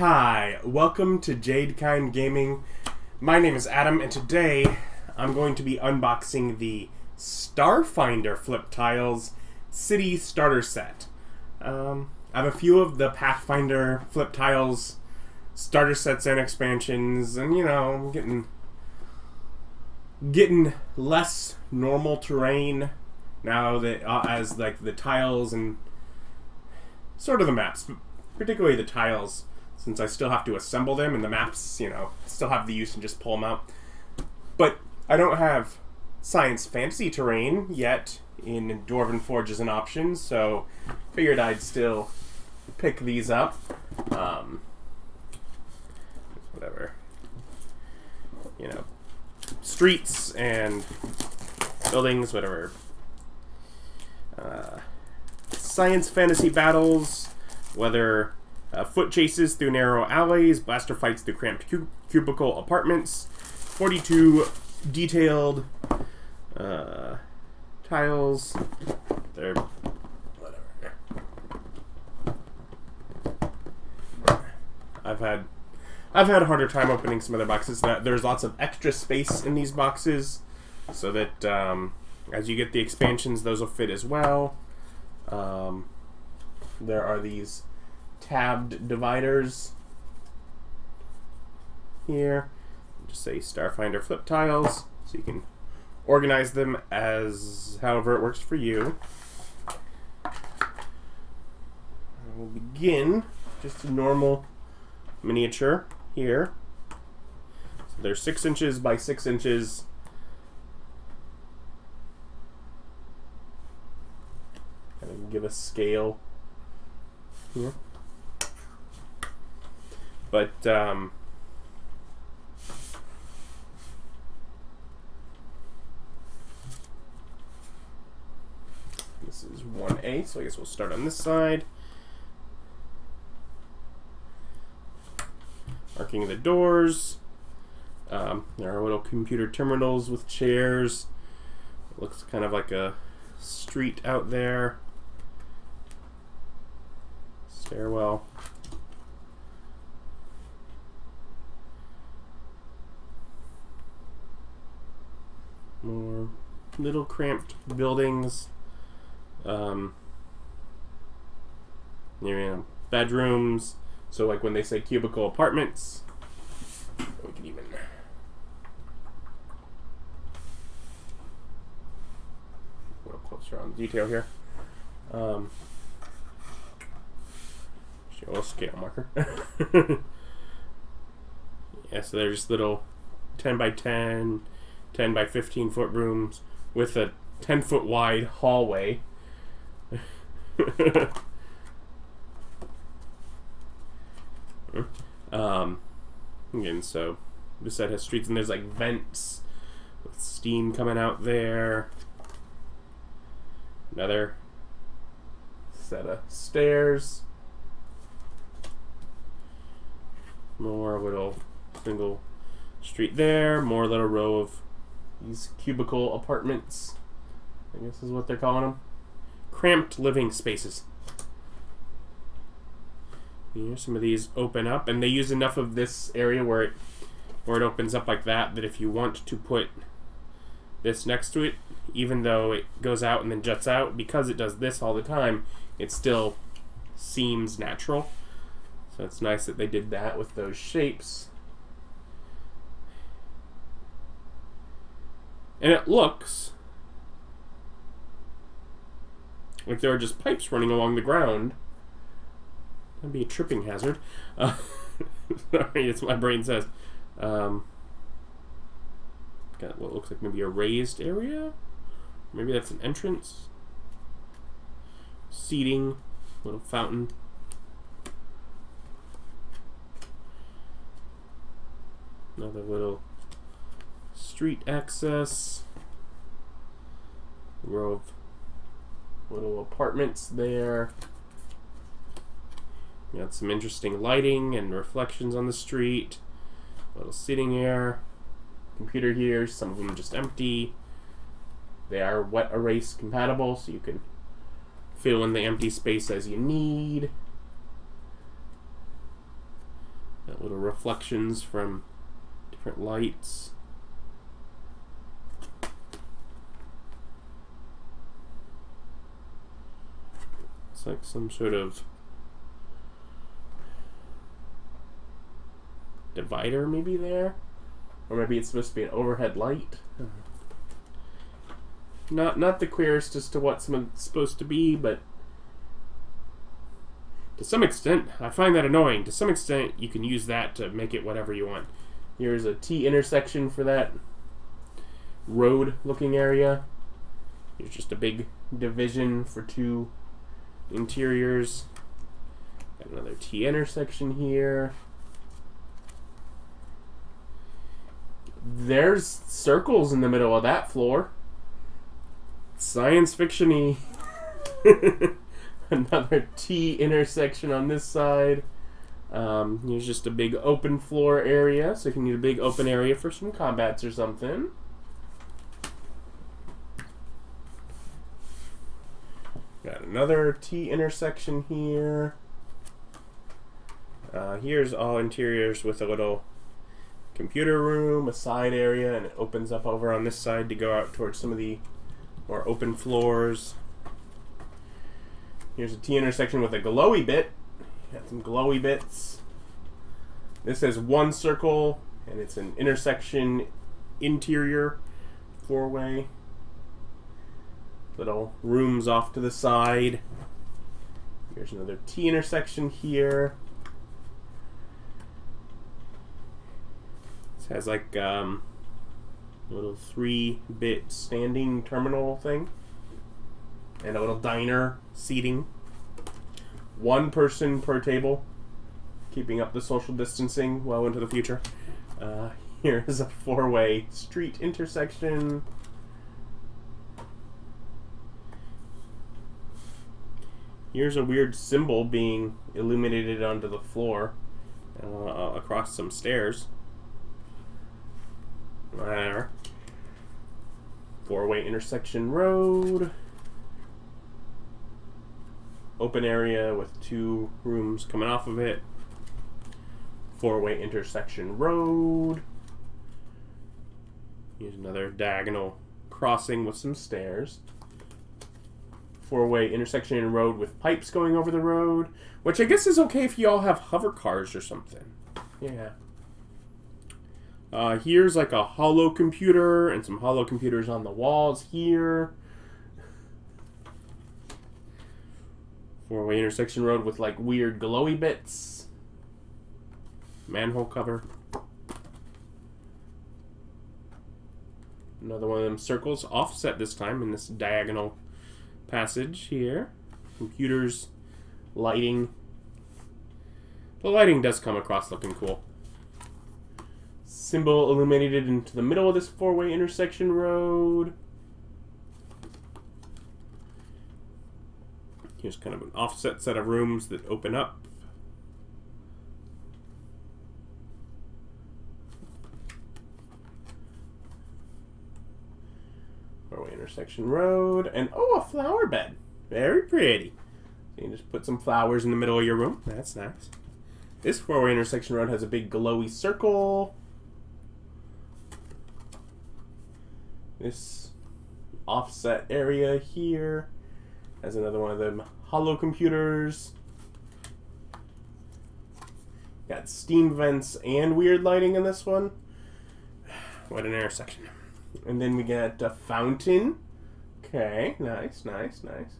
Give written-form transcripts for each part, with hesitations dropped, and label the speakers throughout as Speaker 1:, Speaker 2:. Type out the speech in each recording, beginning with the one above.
Speaker 1: Hi, welcome to Jadekind Gaming. My name is Adam, and today I'm going to be unboxing the Starfinder Flip Tiles City Starter Set. I have a few of the Pathfinder Flip Tiles starter sets and expansions, and you know, I'm getting less normal terrain now that as like the tiles and sort of the maps, particularly the tiles, since I still have to assemble them, and the maps, you know, still have the use and just pull them out. But I don't have science fantasy terrain yet in Dwarven Forge as an option, so figured I'd still pick these up. Whatever. You know, streets and buildings, whatever. Science fantasy battles, whether foot chases through narrow alleys, blaster fights through cramped cubicle apartments, 42 detailed tiles. They're whatever. I've had a harder time opening some other boxes. There's lots of extra space in these boxes, so that as you get the expansions, those will fit as well. There are these tabbed dividers here. Just say Starfinder Flip Tiles, so you can organize them as however it works for you. We'll begin just a normal miniature here. So they're 6 inches by 6 inches. Kind of give a scale here. But this is 1A, so I guess we'll start on this side. Marking the doors. There are little computer terminals with chairs. It looks kind of like a street out there. Stairwell. More little cramped buildings. You know, bedrooms. So like when they say cubicle apartments, we can even a little closer on the detail here. Show a little scale marker. Yeah, so they're just little 10 by 10, 10 by 15 foot rooms with a 10-foot wide hallway. Again, so this set has streets, and there's like vents with steam coming out there. Another set of stairs. More little single street there. More little row of these cubicle apartments, I guess is what they're calling them. Cramped living spaces. Here, some of these open up, and they use enough of this area where it opens up like that, that if you want to put this next to it, even though it goes out and then juts out, because it does this all the time, it still seems natural. So it's nice that they did that with those shapes. And it looks like there are just pipes running along the ground. That'd be a tripping hazard. Sorry, that's what my brain says. Got what looks like maybe a raised area. Maybe that's an entrance. Seating, little fountain. Another little street access. Row of little apartments there. You got some interesting lighting and reflections on the street. A little sitting area. Computer here, some of them just empty. They are wet erase compatible, so you can fill in the empty space as you need. Little reflections from different lights. It's like some sort of divider maybe there, or maybe it's supposed to be an overhead light. Not the clearest as to what it's supposed to be, but to some extent I find that annoying. To some extent you can use that to make it whatever you want. Here's a T intersection for that road looking area. Here's just a big division for two interiors. Got another T intersection here. There's circles in the middle of that floor. Science fiction-y. Another T intersection on this side. Here's just a big open floor area, so you can need a big open area for some combats or something. Got another T intersection here. Here's all interiors with a little computer room, a side area, and it opens up over on this side to go out towards some of the more open floors. Here's a T intersection with a glowy bit. Got some glowy bits. This has one circle, and it's an intersection interior four-way. Little rooms off to the side. Here's another T intersection here. This has like a little 3-bit standing terminal thing. And a little diner seating. One person per table, keeping up the social distancing well into the future. Here's a 4-way street intersection. Here's a weird symbol being illuminated onto the floor across some stairs. Whatever. 4-way intersection road. Open area with 2 rooms coming off of it. 4-way intersection road. Here's another diagonal crossing with some stairs. 4-way intersection and road with pipes going over the road, which I guess is okay if you all have hover cars or something. Yeah. Here's like a holo computer and some holo computers on the walls here. 4-way intersection road with like weird glowy bits. Manhole cover. Another one of them circles, offset this time in this diagonal passage here. Computers, lighting. The lighting does come across looking cool. Symbol illuminated into the middle of this 4-way intersection road. Here's kind of an offset set of rooms that open up. Four-way intersection road, and oh, a flower bed. Very pretty. So you can just put some flowers in the middle of your room. That's nice. This 4-way intersection road has a big glowy circle. This offset area here has another one of them holo computers. Got steam vents and weird lighting in this one. What an intersection. And then we got a fountain. Okay, nice, nice, nice.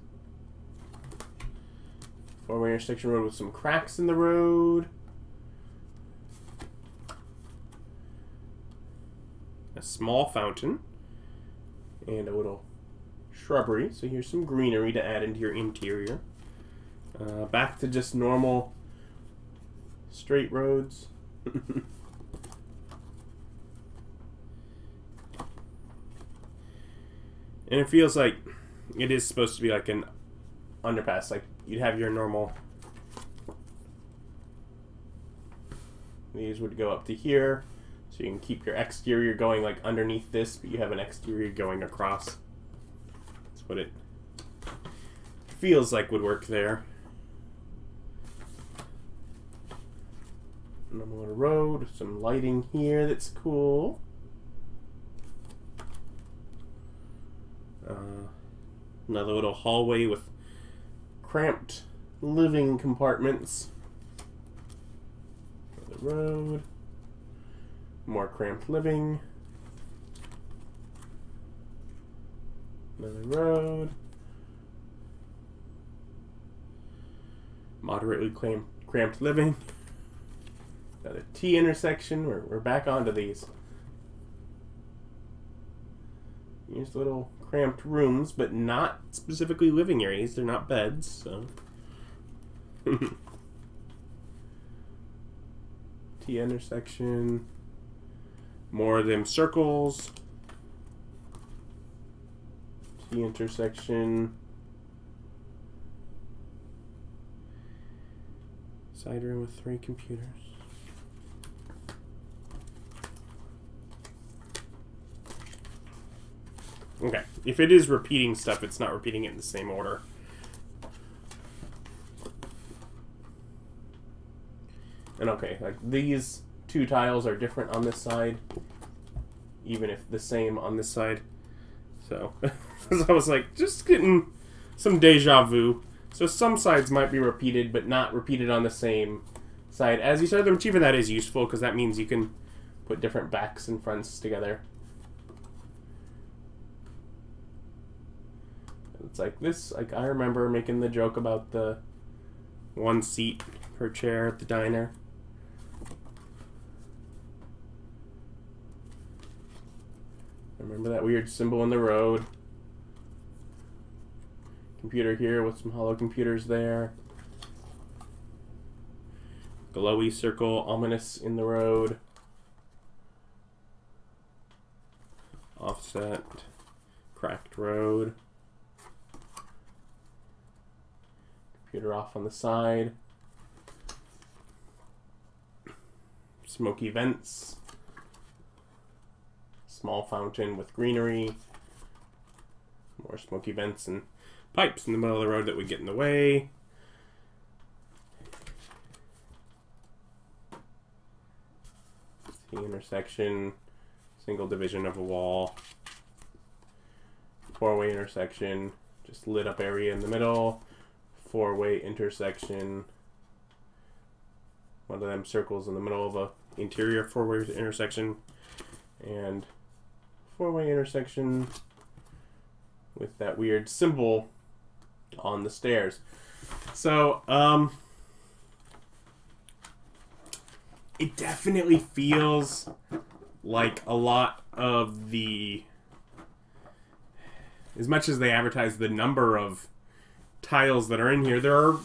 Speaker 1: 4-way intersection road with some cracks in the road. A small fountain. And a little shrubbery. So here's some greenery to add into your interior. Back to just normal straight roads. And it feels like it is supposed to be like an underpass. Like you'd have your normal. These would go up to here. So you can keep your exterior going like underneath this, but you have an exterior going across. That's what it feels like would work there. Normal little road, some lighting here that's cool. Another little hallway with cramped living compartments. Another road. More cramped living. Another road. Moderately cramped living. Another T intersection. We're back onto these. Here's little cramped rooms, but not specifically living areas. They're not beds, so. T intersection. More of them circles. T intersection. Side room with 3 computers. Okay, if it is repeating stuff, it's not repeating it in the same order. And okay, like these 2 tiles are different on this side, even if the same on this side. So, I was like, just getting some deja vu. So some sides might be repeated, but not repeated on the same side. As you said, the achievement that is useful, because that means you can put different backs and fronts together. It's like this, like I remember making the joke about the 1 seat per chair at the diner. I remember that weird symbol in the road. Computer here with some hollow computers there. Glowy circle, ominous in the road. Offset, cracked road. Computer off on the side. Smoky vents. Small fountain with greenery. More smoky vents and pipes in the middle of the road that would get in the way. The intersection. Single division of a wall. 4-way intersection. Just lit up area in the middle. 4-way intersection. One of them circles in the middle of a interior 4-way intersection. And 4-way intersection with that weird symbol on the stairs. So, it definitely feels like a lot of the, as much as they advertise the number of tiles that are in here, there are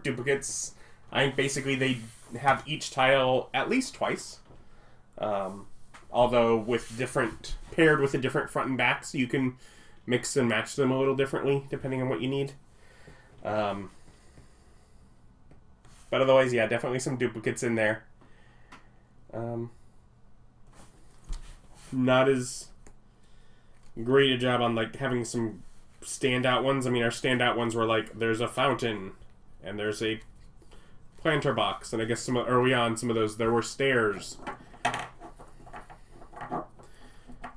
Speaker 1: duplicates. I think basically they have each tile at least twice. Although with paired with a different front and back, so you can mix and match them a little differently depending on what you need. But otherwise, yeah, definitely some duplicates in there. Not as great a job on like having some standout ones. I mean, our standout ones were like there's a fountain and there's a planter box, and I guess some early on some of those there were stairs.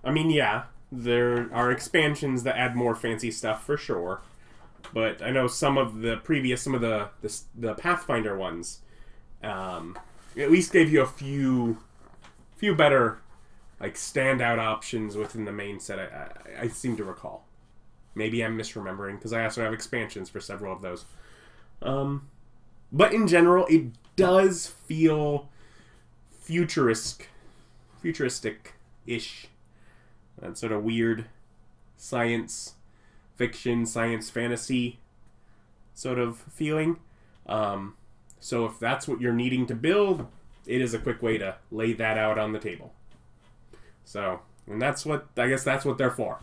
Speaker 1: I mean, yeah, there are expansions that add more fancy stuff for sure, but I know some of the Pathfinder ones at least gave you a few better like standout options within the main set. I seem to recall. Maybe I'm misremembering because I also have expansions for several of those. But in general, it does feel futuristic-ish. That sort of weird science fiction, science fantasy sort of feeling. So if that's what you're needing to build, it is a quick way to lay that out on the table. So, and I guess that's what they're for.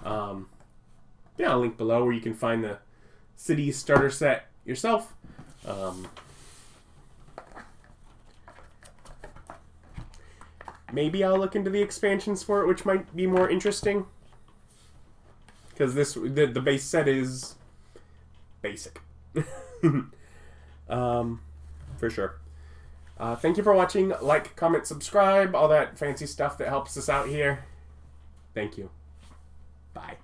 Speaker 1: Yeah, I'll link below where you can find the city starter set yourself. Maybe I'll look into the expansions for it, which might be more interesting. Because the base set is basic. For sure. Thank you for watching. Like, comment, subscribe, all that fancy stuff that helps us out here. Thank you. Bye.